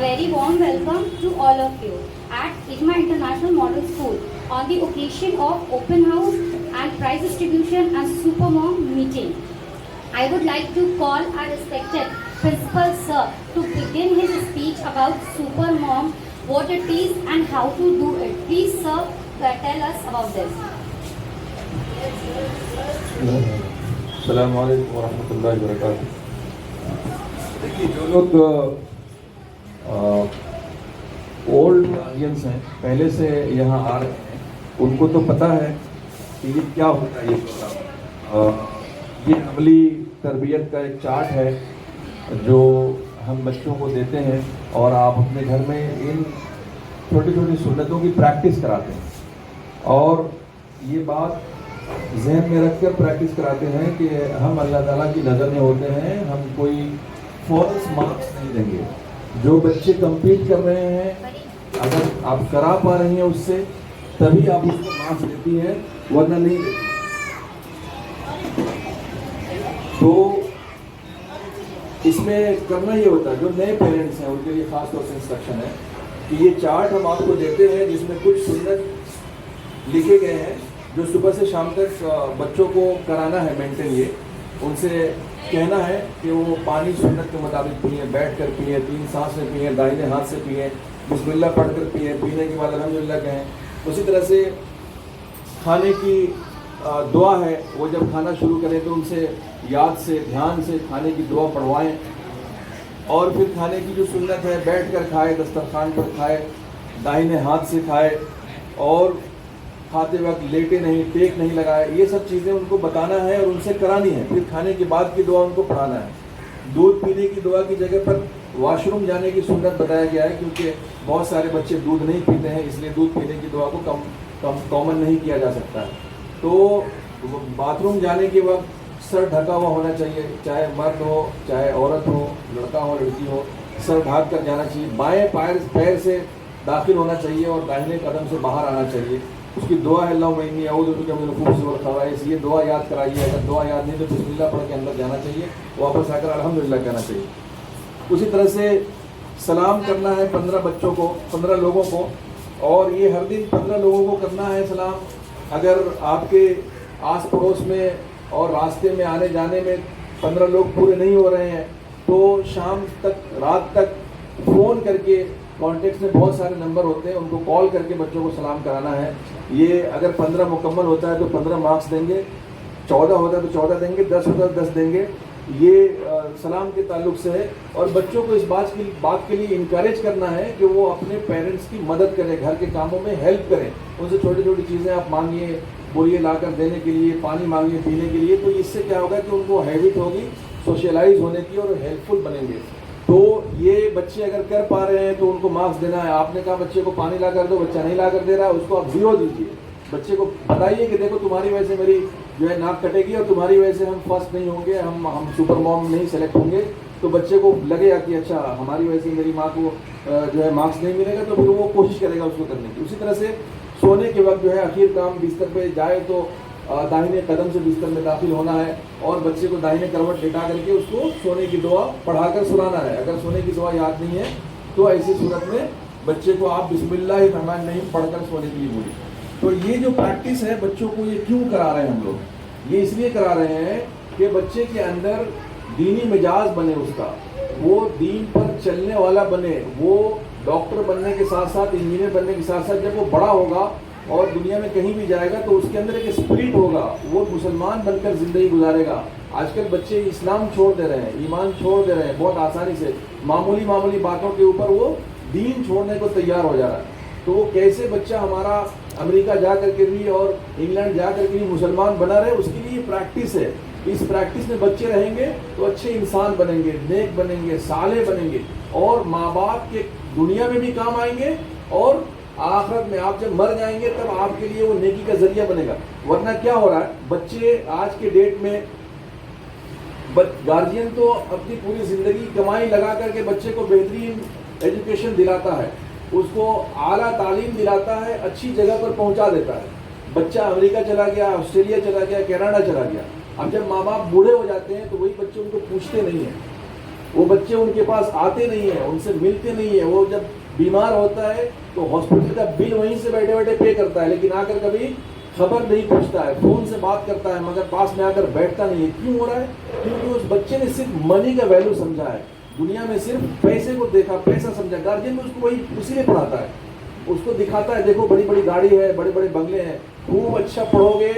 very warm welcome to all of you at IJMA International Model School on the occasion of open house and prize distribution and Super Mom meeting. I would like to call our respected Principal Sir to begin his speech about Super Mom, what it is and how to do it. Please Sir, tell us about this. السلام علیکم ورحمۃ اللہ وبرکاتہ. دیکھیے جو لوگ old audience ہیں, پہلے سے یہاں آ رہے ہیں, ان کو تو پتہ ہے کہ یہ کیا ہوتا ہے. یہ پروگرام یہ عملی تربیت کا ایک چارٹ ہے جو ہم بچوں کو دیتے ہیں اور آپ اپنے گھر میں ان چھوٹی چھوٹی سنتوں کی پریکٹس کراتے ہیں, اور یہ بات ذہن میں رکھ کر پریکٹس کراتے ہیں کہ ہم اللہ تعالیٰ کی نظر میں ہوتے ہیں, ہم کوئی فالس مارکس نہیں دیں گے. جو بچے کمپیٹ کر رہے ہیں اگر آپ کرا پا رہی ہیں اس سے تبھی آپ اس کو مارکس دیتی ہیں, ورنہ نہیں دیتی. تو اس میں کرنا یہ ہوتا ہے, جو نئے پیرنٹس ہیں ان کے لیے خاص طور سے انسٹرکشن ہے کہ یہ چارٹ ہم آپ کو دیتے ہیں جس میں کچھ سنت لکھے گئے ہیں جو صبح سے شام تک بچوں کو کرانا ہے مینٹین. یہ ان سے کہنا ہے کہ وہ پانی سنت کے مطابق پئیں, بیٹھ کر پئیں, 3 سانس سے پئیں, دائیں ہاتھ سے پئیں, بسم اللہ پڑھ کر پئیں, پینے کے بعد الحمدللہ کہیں. اسی طرح سے کھانے کی دعا ہے, وہ جب کھانا شروع کریں تو ان سے یاد سے دھیان سے کھانے کی دعا پڑھوائیں, اور پھر کھانے کی جو سنت ہے بیٹھ کر کھائے, دسترخوان پر کھائے, دائیں ہاتھ سے کھائے, اور کھاتے وقت لیٹے نہیں, ٹیک نہیں لگائے. یہ سب چیزیں ان کو بتانا ہے اور ان سے کرانی ہے. پھر کھانے کے بعد کی دعا ان کو پڑھانا ہے. دودھ پینے کی دعا کی جگہ پر واش روم جانے کی سنت بتایا گیا ہے, کیونکہ بہت سارے بچے دودھ نہیں پیتے ہیں, اس لیے دودھ پینے کی دعا کو کامن نہیں کیا جا سکتا ہے. تو باتھ روم جانے کے وقت سر ڈھکا ہوا ہونا چاہیے, چاہے مرد ہو چاہے عورت ہو, لڑکا ہو لڑکی ہو, سر ڈھانپ کر جانا چاہیے. بائیں پیر سے داخل ہونا چاہیے اور داہنے قدم سے باہر آنا چاہیے. اس کی دعا ہے اللہم انی اعوذ بک من الخبث والخبائث. یہ دعا یاد کرائیے. اگر دعا یاد نہیں تو بسم اللہ پڑھ کے اندر جانا چاہیے, واپس آ کر الحمدللہ کہنا چاہیے. اسی طرح سے سلام کرنا ہے 15 بچوں کو, 15 لوگوں کو, اور یہ ہر دن 15 لوگوں کو کرنا ہے سلام. اگر آپ کے آس پڑوس میں اور راستے میں آنے جانے میں 15 لوگ پورے نہیں ہو رہے ہیں تو شام تک رات تک فون کر کے, کانٹیکٹس میں بہت سارے نمبر ہوتے ہیں, ان کو کال کر کے بچوں کو سلام کرانا ہے. یہ اگر 15 مکمل ہوتا ہے تو 15 مارکس دیں گے, 14 ہوتا ہے تو 14 دیں گے, 10 ہوتا ہے تو 10 دیں گے. یہ سلام کے تعلق سے ہے. اور بچوں کو اس بات کے لیے انکریج کرنا ہے کہ وہ اپنے پیرنٹس کی مدد کریں, گھر کے کاموں میں ہیلپ کریں. ان سے چھوٹی چھوٹی چیزیں آپ مانگیے, بولیے لا کر دینے کے لیے, پانی مانگیے پینے کے لیے. تو اس سے کیا ہوگا کہ ان کو ہیبٹ ہوگی سوشلائز ہونے کی اور ہیلپ فل بنیں گے. تو یہ بچے اگر کر پا رہے ہیں تو ان کو مارکس دینا ہے. آپ نے کہا بچے کو پانی لا کر دو, بچہ نہیں لا کر دے رہا ہے, اس کو آپ 0 دیجیے. بچے کو بتائیے کہ دیکھو تمہاری وجہ سے میری جو ہے ناک کٹے گی اور تمہاری وجہ سے ہم فرسٹ نہیں ہوں گے, ہم سپر موم نہیں سلیکٹ ہوں گے. تو بچے کو لگے گا کہ اچھا ہماری وجہ سے میری ماں کو جو ہے مارکس نہیں ملے گا, تو پھر وہ کوشش کرے گا اس کو کرنے کی. اسی طرح سے سونے کے وقت جو ہے اخیر کام بستر پہ جائے تو داہنے قدم سے بستر میں داخل ہونا ہے, اور بچے کو داہنے کروٹ لٹا کر کے اس کو سونے کی دعا پڑھا کر سنانا ہے. اگر سونے کی دعا یاد نہیں ہے تو ایسی صورت میں بچے کو آپ بسم اللہ الرحمن الرحیم پڑھ کر سونے کے لیے بولیے. تو یہ جو پریکٹس ہے بچوں کو, یہ کیوں کرا رہے ہیں ہم لوگ؟ یہ اس لیے کرا رہے ہیں کہ بچے کے اندر دینی مزاج بنے, اس کا وہ دین پر چلنے والا بنے. وہ ڈاکٹر بننے کے ساتھ ساتھ, انجینئر بننے کے ساتھ ساتھ جب وہ بڑا ہوگا اور دنیا میں کہیں بھی جائے گا تو اس کے اندر ایک اسپرٹ ہوگا, وہ مسلمان بن کر زندگی گزارے گا. آج کل بچے اسلام چھوڑ دے رہے ہیں, ایمان چھوڑ دے رہے ہیں بہت آسانی سے, معمولی باتوں کے اوپر وہ دین چھوڑنے کو تیار ہو جا رہا ہے. تو وہ کیسے بچہ ہمارا امریکہ جا کر کے بھی اور انگلینڈ جا کر کے بھی مسلمان بنا رہے, اس کے لیے پریکٹس ہے. اس پریکٹس میں بچے رہیں گے تو اچھے انسان بنیں گے, نیک بنیں گے, صالح بنیں گے, اور ماں باپ کے دنیا میں بھی کام آئیں گے, اور آخرت میں آپ جب مر جائیں گے تب آپ کے لیے وہ نیکی کا ذریعہ بنے گا. ورنہ کیا ہو رہا ہے, بچے آج کے ڈیٹ میں گارجین تو اپنی پوری زندگی کمائی لگا کر کے بچے کو بہترین ایجوکیشن دلاتا ہے, اس کو اعلیٰ تعلیم دلاتا ہے, اچھی جگہ پر پہنچا دیتا ہے. بچہ امریکہ چلا گیا, آسٹریلیا چلا گیا, کینیڈا چلا گیا. اب جب ماں باپ بوڑھے ہو جاتے ہیں تو وہی بچے ان کو پوچھتے نہیں ہیں. وہ بچے ان کے پاس آتے نہیں ہیں, ان سے ملتے نہیں ہیں. وہ جب بیمار ہوتا ہے تو ہاسپٹل کا بل وہیں سے بیٹھے بیٹھے پے کرتا ہے, لیکن آ کر کبھی خبر نہیں پوچھتا ہے. فون سے بات کرتا ہے مگر پاس میں آ کر بیٹھتا نہیں ہے. کیوں ہو رہا ہے؟ کیونکہ اس بچے نے صرف منی کا ویلیو سمجھا ہے, دنیا میں صرف پیسے کو دیکھا, پیسہ سمجھا. گارجین میں اس کو وہی اسی لیے پڑھاتا ہے, اس کو دکھاتا ہے دیکھو بڑی بڑی گاڑی ہے, بڑے بڑے بنگلے ہیں, خوب اچھا پڑھو گے,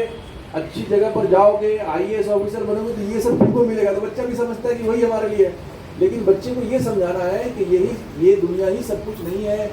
اچھی جگہ پر جاؤ گے, IAS آفیسر بنو گے تو یہ سب تم کو ملے گا. تو بچہ بھی سمجھتا ہے کہ وہی ہمارے لیے ہے. لیکن بچے کو یہ سمجھانا ہے کہ یہ دنیا ہی سب کچھ نہیں ہے.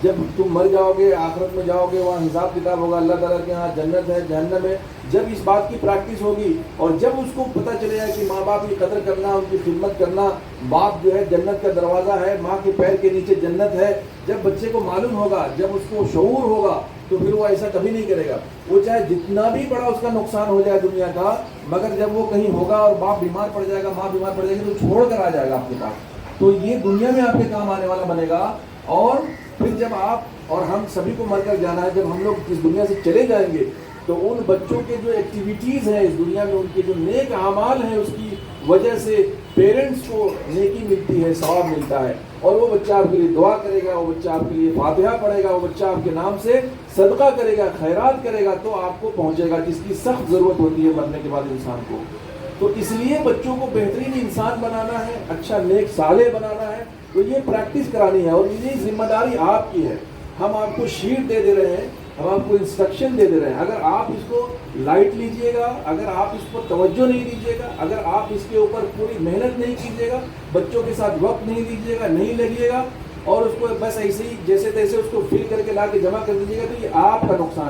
جب تم مر جاؤ گے, آخرت میں جاؤ گے, وہاں حساب کتاب ہوگا اللہ تعالیٰ کے یہاں, جنت ہے جہنم ہے. جب اس بات کی پریکٹس ہوگی اور جب اس کو پتہ چلے گا کہ ماں باپ کی قدر کرنا, ان کی خدمت کرنا, باپ جو ہے جنت کا دروازہ ہے, ماں کے پیر کے نیچے جنت ہے, جب بچے کو معلوم ہوگا, جب اس کو شعور ہوگا, تو پھر وہ ایسا کبھی نہیں کرے گا. وہ چاہے جتنا بھی بڑا اس کا نقصان ہو جائے دنیا کا, مگر جب وہ کہیں ہوگا اور باپ بیمار پڑ جائے گا, ماں بیمار پڑ جائے گی, تو چھوڑ کر آ جائے گا آپ کے پاس. تو یہ دنیا میں آپ کے کام آنے والا بنے گا. اور پھر جب آپ اور ہم سبھی کو مر کر جانا ہے, جب ہم لوگ اس دنیا سے چلے جائیں گے, تو ان بچوں کے جو ایکٹیویٹیز ہیں اس دنیا میں, ان کے جو نیک اعمال ہیں, اس کی وجہ سے پیرنٹس کو نیکی ملتی ہے, ثواب ملتا ہے. اور وہ بچہ آپ کے لیے دعا کرے گا, وہ بچہ آپ کے لیے فاتحہ پڑھے گا, وہ بچہ آپ کے نام سے صدقہ کرے گا, خیرات کرے گا, تو آپ کو پہنچے گا, جس کی سخت ضرورت ہوتی ہے مرنے کے بعد انسان کو. تو اس لیے بچوں کو بہترین انسان بنانا ہے, اچھا نیک صالح بنانا ہے, تو یہ پریکٹس کرانی ہے. اور یہ ذمہ داری آپ کی ہے. ہم آپ کو شیٹ دے رہے ہیں, ہم آپ کو انسٹرکشن دے رہے ہیں. اگر آپ اس کو لائٹ لیجئے گا, اگر آپ اس پر توجہ نہیں دیجیے گا, اگر آپ اس کے اوپر پوری محنت نہیں کیجیے گا, بچوں کے ساتھ وقت نہیں دیجیے گا, نہیں لگیے گا, اور اس کو بس ایسے ہی جیسے تیسے اس کو فل کر کے لا کے جمع کر دیجیے گا, تو یہ آپ کا نقصان